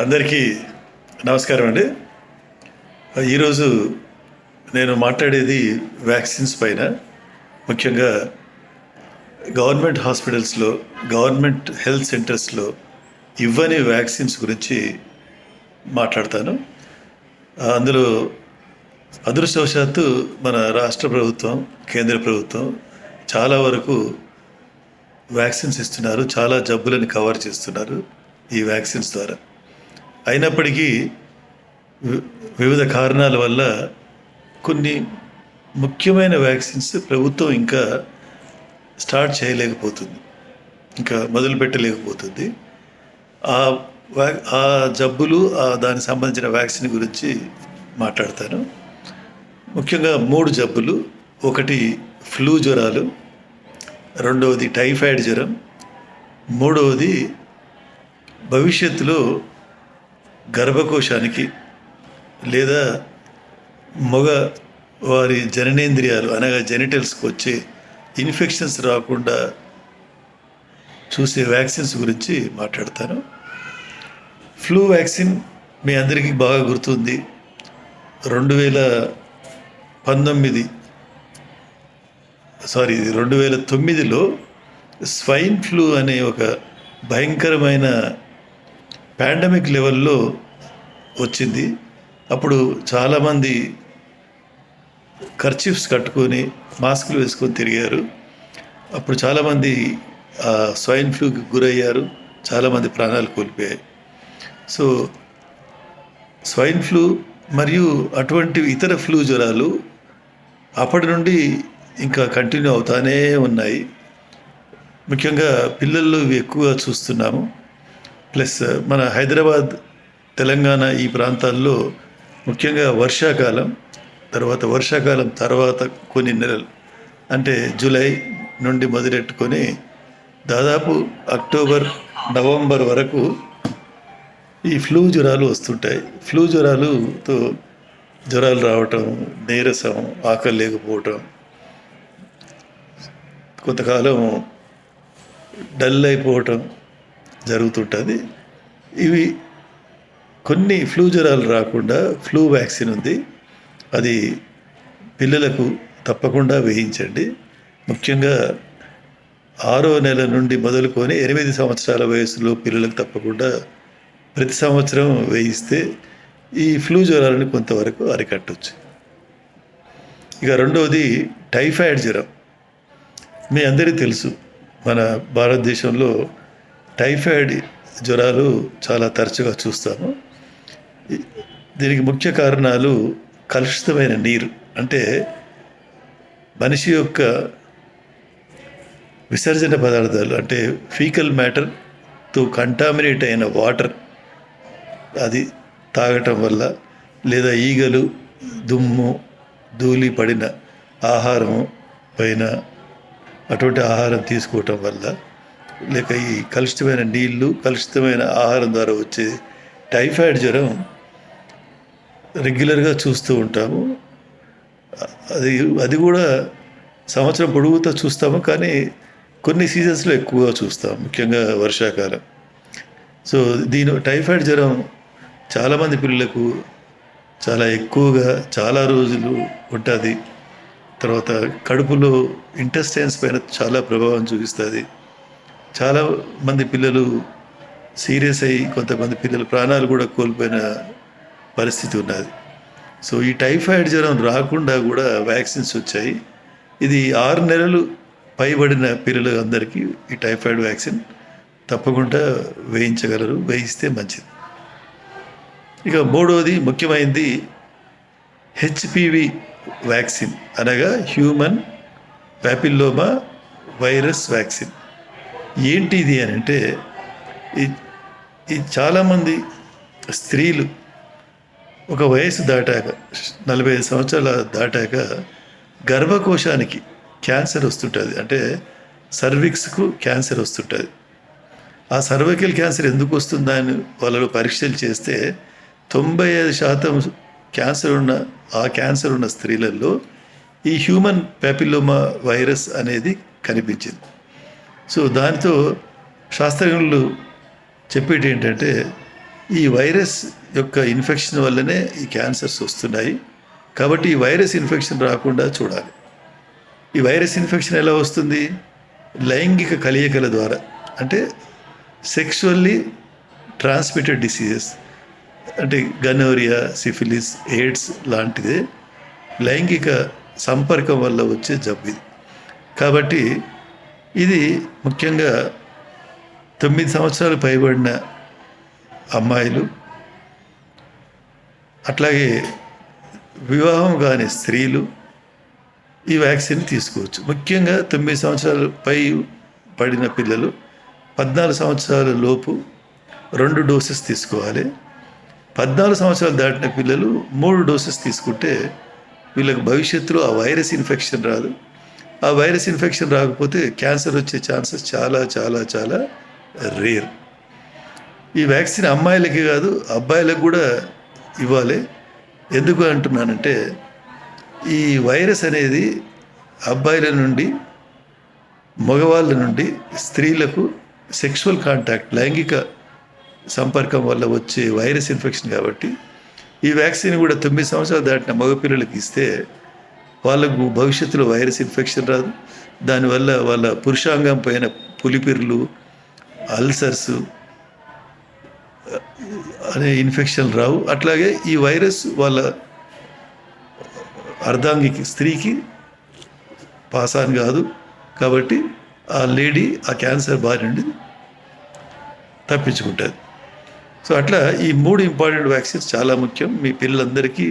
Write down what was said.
అందరికీ నమస్కారం అండి. ఈరోజు నేను మాట్లాడేది వ్యాక్సిన్స్ పైన. ముఖ్యంగా గవర్నమెంట్ హాస్పిటల్స్లో, గవర్నమెంట్ హెల్త్ సెంటర్స్లో ఇవ్వని వ్యాక్సిన్స్ గురించి మాట్లాడతాను. అందులో అదృష్టవశాత్తు మన రాష్ట్ర ప్రభుత్వం, కేంద్ర ప్రభుత్వం చాలా వరకు వ్యాక్సిన్స్ ఇస్తున్నారు. చాలా జబ్బులను కవర్ చేస్తున్నారు ఈ వ్యాక్సిన్స్ ద్వారా. అయినప్పటికీ వివిధ కారణాల వల్ల కొన్ని ముఖ్యమైన వ్యాక్సిన్స్ ప్రభుత్వం ఇంకా స్టార్ట్ చేయలేకపోతుంది, ఇంకా మొదలు పెట్టలేకపోతుంది. ఆ జబ్బులు, దానికి సంబంధించిన వ్యాక్సిన్ గురించి మాట్లాడతాను. ముఖ్యంగా 3 జబ్బులు. ఒకటి ఫ్లూ జ్వరాలు, రెండవది టైఫాయిడ్ జ్వరం, మూడవది భవిష్యత్తులో గర్భకోశానికి లేదా మగ వారి జననేంద్రియాలు అనగా జెనిటల్స్కి వచ్చే ఇన్ఫెక్షన్స్ రాకుండా చూసే వ్యాక్సిన్స్ గురించి మాట్లాడతాను. ఫ్లూ వ్యాక్సిన్ మీ అందరికీ బాగా గుర్తుంది. 2009లో స్వైన్ ఫ్లూ అనే ఒక భయంకరమైన పాండమిక్ లెవెల్లో వచ్చింది. అప్పుడు చాలామంది కర్చీఫ్స్ కట్టుకొని మాస్కులు వేసుకొని తిరిగారు. అప్పుడు చాలామంది స్వైన్ ఫ్లూకి గురయ్యారు, చాలామంది ప్రాణాలు కోల్పోయాయి. సో స్వైన్ ఫ్లూ మరియు అటువంటి ఇతర ఫ్లూ జ్వరాలు అప్పటి నుండి ఇంకా కంటిన్యూ అవుతానే ఉన్నాయి. ముఖ్యంగా పిల్లల్లో ఇవి ఎక్కువగా చూస్తున్నాము. ప్లస్ మన హైదరాబాద్, తెలంగాణ ఈ ప్రాంతాల్లో ముఖ్యంగా వర్షాకాలం తర్వాత కొన్ని నెలలు, అంటే జూలై నుండి మొదలెట్టుకొని దాదాపు అక్టోబర్, నవంబర్ వరకు ఈ ఫ్లూ జ్వరాలు వస్తుంటాయి. ఫ్లూ జ్వరాలుతో జ్వరాలు రావటం, నీరసం, ఆకలి లేకపోవటం, కొంతకాలం డల్ అయిపోవటం జరుగుతుంటుంది. ఇవి కొన్ని ఫ్లూ జ్వరాలు రాకుండా ఫ్లూ వ్యాక్సిన్ ఉంది. అది పిల్లలకు తప్పకుండా వేయించండి. ముఖ్యంగా 6వ నెల నుండి మొదలుకొని 8 సంవత్సరాల వయసులో పిల్లలకు తప్పకుండా ప్రతి సంవత్సరం వేయిస్తే ఈ ఫ్లూ జ్వరాలను కొంతవరకు అరికట్టవచ్చు. ఇక రెండవది టైఫాయిడ్ జ్వరం. మీ అందరికీ తెలుసు, మన భారతదేశంలో టైఫాయిడ్ జ్వరాలు చాలా తరచుగా చూస్తాము. దీనికి ముఖ్య కారణాలు కలుషితమైన నీరు, అంటే మనిషి యొక్క విసర్జన పదార్థాలు, అంటే ఫీకల్ మ్యాటర్తో కంటామినేట్ అయిన వాటర్ అది తాగటం వల్ల, లేదా ఈగలు, దుమ్ము, ధూళి పడిన ఆహారం పైన అటువంటి ఆహారం తీసుకోవటం వల్ల, లేక ఈ కలుషితమైన నీళ్లు, కలుషితమైన ఆహారం ద్వారా వచ్చే టైఫాయిడ్ జ్వరం రెగ్యులర్గా చూస్తూ ఉంటాము. అది కూడా సంవత్సరం పొడుగుతో చూస్తాము, కానీ కొన్ని సీజన్స్లో ఎక్కువగా చూస్తాం, ముఖ్యంగా వర్షాకాలం. సో టైఫాయిడ్ జ్వరం చాలామంది పిల్లలకు చాలా ఎక్కువగా చాలా రోజులు ఉంటుంది. తర్వాత కడుపులో ఇంటెస్టైన్స్ పైన చాలా ప్రభావం చూపిస్తుంది. చాలామంది పిల్లలు సీరియస్ అయ్యి, కొంతమంది పిల్లలు ప్రాణాలు కూడా కోల్పోయిన పరిస్థితి ఉన్నది. సో ఈ టైఫాయిడ్ జ్వరం రాకుండా కూడా వ్యాక్సిన్స్ వచ్చాయి. ఇది 6 నెలలు పైబడిన పిల్లలు అందరికీ ఈ టైఫాయిడ్ వ్యాక్సిన్ తప్పకుండా వేయించగలరు, వేయిస్తే మంచిది. ఇక మూడవది ముఖ్యమైనది హెచ్పివి వ్యాక్సిన్, అనగా హ్యూమన్ ప్యాపిల్లోమా వైరస్ వ్యాక్సిన్. ఏంటి ఇది అని అంటే, ఈ చాలామంది స్త్రీలు ఒక వయసు దాటాక, 45 సంవత్సరాల దాటాక గర్భకోశానికి క్యాన్సర్ వస్తుంటుంది, అంటే సర్విక్స్కు క్యాన్సర్ వస్తుంటుంది. ఆ సర్వైకల్ క్యాన్సర్ ఎందుకు వస్తుందా అని వాళ్ళు పరీక్షలు చేస్తే 95% క్యాన్సర్ ఉన్న స్త్రీలలో ఈ హ్యూమన్ ప్యాపిల్లోమా వైరస్ అనేది కనిపించింది. సో దానితో శాస్త్రజ్ఞులు చెప్పేది ఏంటంటే, ఈ వైరస్ యొక్క ఇన్ఫెక్షన్ వల్లనే ఈ క్యాన్సర్స్ వస్తున్నాయి. కాబట్టి ఈ వైరస్ ఇన్ఫెక్షన్ రాకుండా చూడాలి. ఈ వైరస్ ఇన్ఫెక్షన్ ఎలా వస్తుంది? లైంగిక కలయికల ద్వారా, అంటే సెక్షువల్లీ ట్రాన్స్మిటెడ్ డిసీజెస్, అంటే గనోరియా, సిఫిలిస్, ఎయిడ్స్ లాంటిదే లైంగిక సంపర్కం వల్ల వచ్చే జబ్బు ఇది. కాబట్టి ఇది ముఖ్యంగా 9 సంవత్సరాలు పైబడిన అమ్మాయిలు, అట్లాగే వివాహం కాని స్త్రీలు ఈ వ్యాక్సిన్ తీసుకోవచ్చు. ముఖ్యంగా 9 సంవత్సరాలు పై పడిన పిల్లలు 14 సంవత్సరాల లోపు 2 డోసెస్ తీసుకోవాలి. 14 సంవత్సరాలు దాటిన పిల్లలు 3 డోసెస్ తీసుకుంటే వీళ్ళకి భవిష్యత్తులో ఆ వైరస్ ఇన్ఫెక్షన్ రాదు. ఆ వైరస్ ఇన్ఫెక్షన్ రాకపోతే క్యాన్సర్ వచ్చే ఛాన్సెస్ చాలా చాలా చాలా రేర్. ఈ వ్యాక్సిన్ అమ్మాయిలకి కాదు, అబ్బాయిలకు కూడా ఇవ్వాలి. ఎందుకు అంటున్నానంటే, ఈ వైరస్ అనేది అబ్బాయిల నుండి మగవాళ్ళ నుండి స్త్రీలకు సెక్షువల్ కాంటాక్ట్, లైంగిక సంపర్కం వల్ల వచ్చే వైరస్ ఇన్ఫెక్షన్. కాబట్టి ఈ వ్యాక్సిన్ కూడా 9 సంవత్సరాలు దాటిన మగపిల్లలకి ఇస్తే వాళ్ళకు భవిష్యత్తులో వైరస్ ఇన్ఫెక్షన్ రాదు. దానివల్ల వాళ్ళ పురుషాంగం పైన పులిపిర్లు, అల్సర్స్ అనే ఇన్ఫెక్షన్ రావు. అట్లాగే ఈ వైరస్ వాళ్ళ అర్ధాంగికి, స్త్రీకి పాస్ ఆన్ కాదు. కాబట్టి ఆ లేడీ ఆ క్యాన్సర్ బారి నుండి తప్పించుకుంటుంది. సో అట్లా ఈ 3 ఇంపార్టెంట్ వ్యాక్సిన్స్ చాలా ముఖ్యం. మీ పిల్లలందరికీ